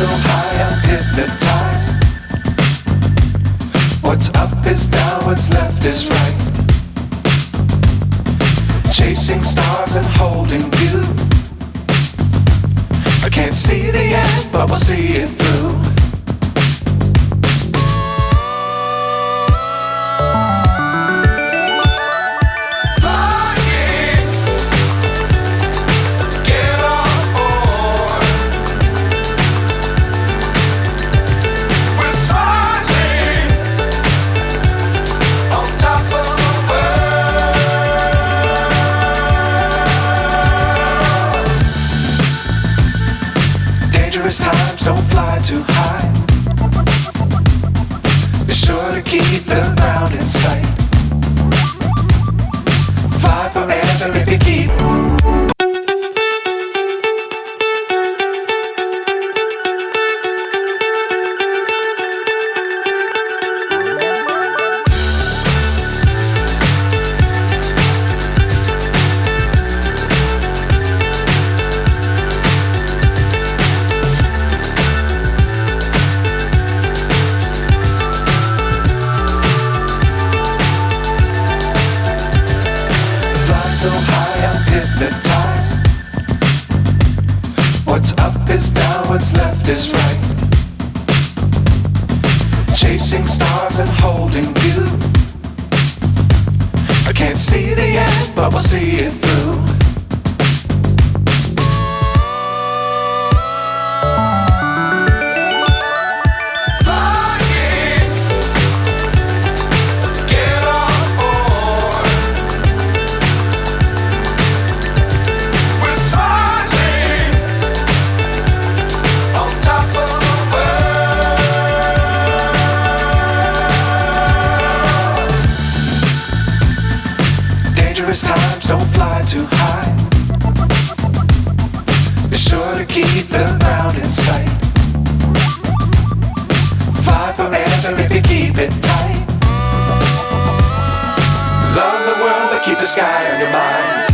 so high I'm hypnotized. What's up is down, what's left is right. Chasing stars and holding you. I can't see the end, but we'll see it through. Times don't fly too high. Be sure to keep the ground in sight. Fly forever if you keep. So high I'm hypnotized. What's up is down, what's left is right. Chasing stars and holding you. I can't see the end, but we'll see it through. Times don't fly too high. Be sure to keep the ground in sight. Fly forever if you keep it tight. Love the world but keep the sky on your mind.